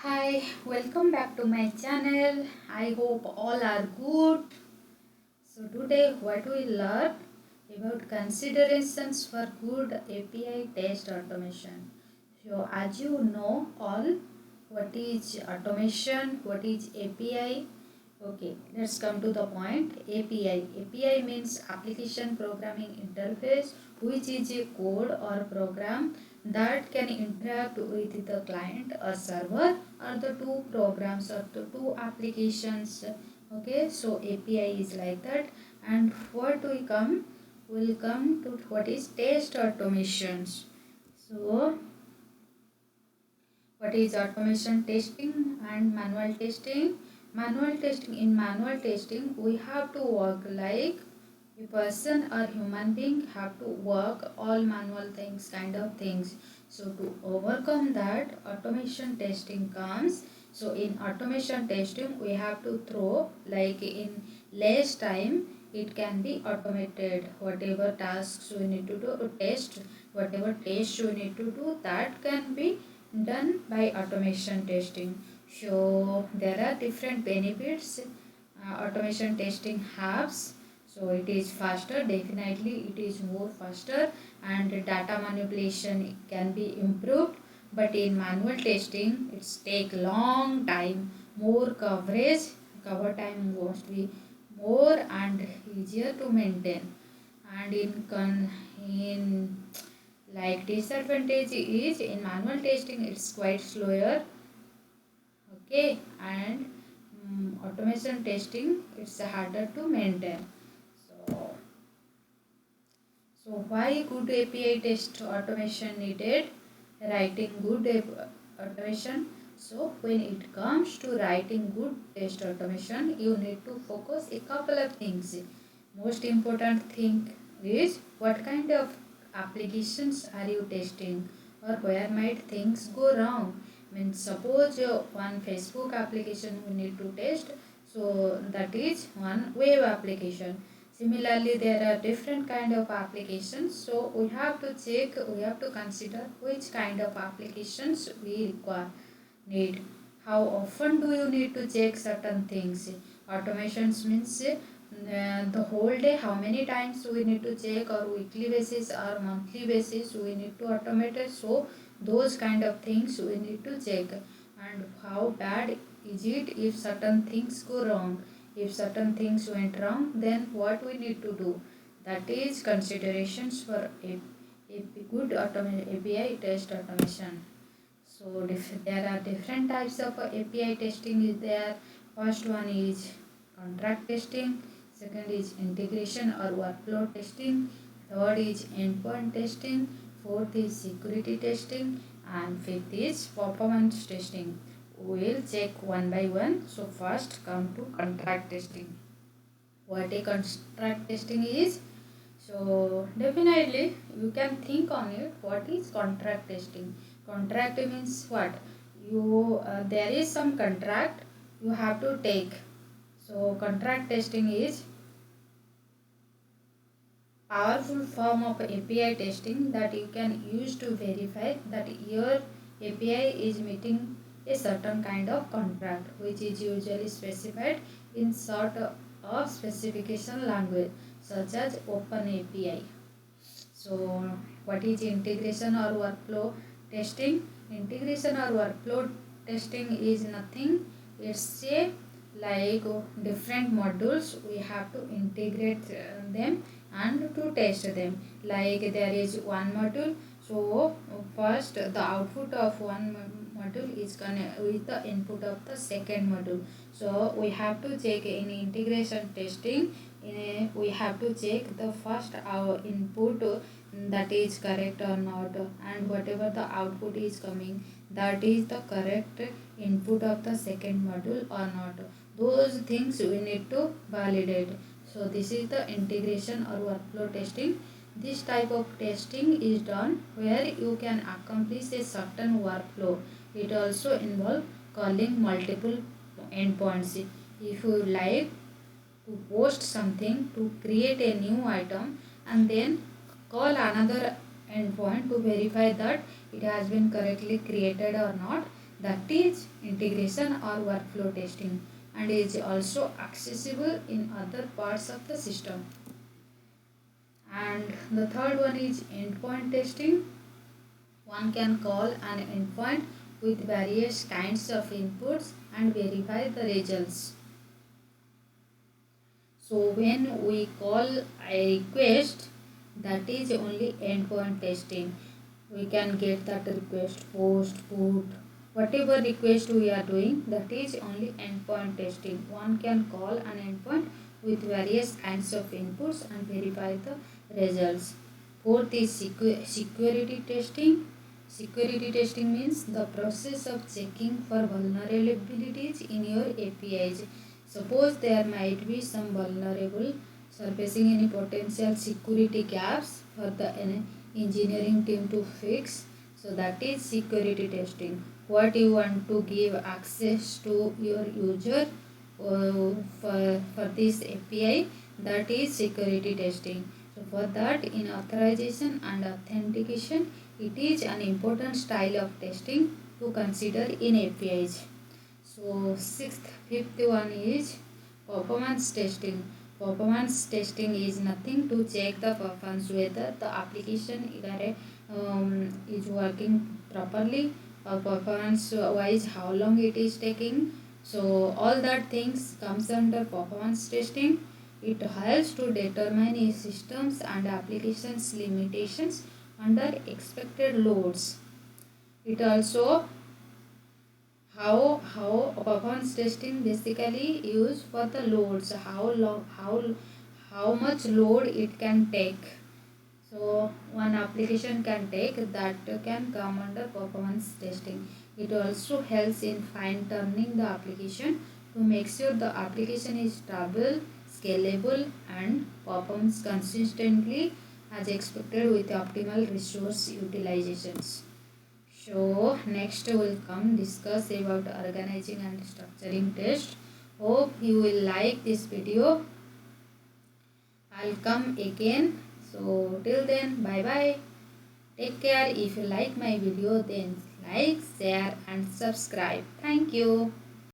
Hi, welcome back to my channel. I hope all are good. So today what we learn about considerations for good API test automation. So as you know all, what is automation, what is API. Okay, let's come to the point. API. API means application programming interface, which is a code or program that can interact with the client or server or the two programs or the two applications. Okay, so API is like that. And what will come to what is test automations. So what is automation testing and manual testing? In manual testing we have to work like a person or human being have to work all manual things kind of things. So to overcome that, automation testing comes. So in automation testing we have to throw like in less time it can be automated. Whatever tasks we need to do test, whatever tests we need to do, that can be done by automation testing. So there are different benefits automation testing has. So it is faster, definitely it is more faster, and data manipulation can be improved. But in manual testing it's take long time, more cover time must be more and easier to maintain. And in like disadvantage is in manual testing it's quite slower. Okay, and automation testing it's harder to maintain. So why good API test automation needed? Writing good automation. So when it comes to writing good test automation, you need to focus a couple of things. Most important thing is what kind of applications are you testing, or where might things go wrong. Means suppose one Facebook application we need to test, so that is one web application. Similarly, there are different kind of applications, so we have to check, we have to consider which kind of applications we need. How often do you need to check certain things? Automations means the whole day, how many times we need to check, or weekly basis or monthly basis we need to automate it. So those kind of things we need to check. And how bad is it if certain things go wrong? If certain things went wrong, then what we need to do? That is considerations for a good API test automation. So there are different types of API testing is there. First one is contract testing, second is integration or workflow testing, third is endpoint testing, fourth is security testing, and fifth is performance testing. We will check one by one. So first come to contract testing. What a contract testing is? So definitely you can think on it. What is contract testing? Contract means what? There is some contract you have to take. So contract testing is powerful form of API testing that you can use to verify that your API is meeting a certain kind of contract, which is usually specified in sort of specification language such as Open API. So what is integration or workflow testing? Integration or workflow testing is nothing. It's a like different modules we have to integrate them and to test them. Like there is one module, so first the output of one module is connected with the input of the second module. So we have to check in integration testing. We have to check the first our input that is correct or not, and whatever the output is coming, that is the correct input of the second module or not. Those things we need to validate. So this is the integration or workflow testing. This type of testing is done where you can accomplish a certain workflow. It also involves calling multiple endpoints. If you like to post something, to create a new item, and then call another endpoint to verify that it has been correctly created or not, that is integration or workflow testing, and is also accessible in other parts of the system. And the third one is endpoint testing. One can call an endpoint with various kinds of inputs and verify the results. So when we call a request, that is only endpoint testing. We can get that request, post, put, whatever request we are doing, that is only endpoint testing. One can call an endpoint with various kinds of inputs and verify the results. Fourth is security testing. Security testing means the process of checking for vulnerabilities in your APIs. Suppose there might be some vulnerable surfacing any potential security gaps for the engineering team to fix. So that is security testing. What you want to give access to your user for this API, that is security testing. So for that, in authorization and authentication, it is an important style of testing to consider in APIs. So fifth one is performance testing. Performance testing is nothing to check the performance whether the application is working properly, or performance wise how long it is taking. So all that things comes under performance testing. It helps to determine a system's and applications limitations under expected loads. It also how performance testing basically used for the loads, how much load it can take. So one application can take, that can come under performance testing. It also helps in fine tuning the application to make sure the application is stable, scalable, and performs consistently as expected with optimal resource utilizations. So next we'll come discuss about organizing and structuring test. Hope you will like this video. I'll come again. So till then, bye bye. Take care. If you like my video, then like, share and subscribe. Thank you.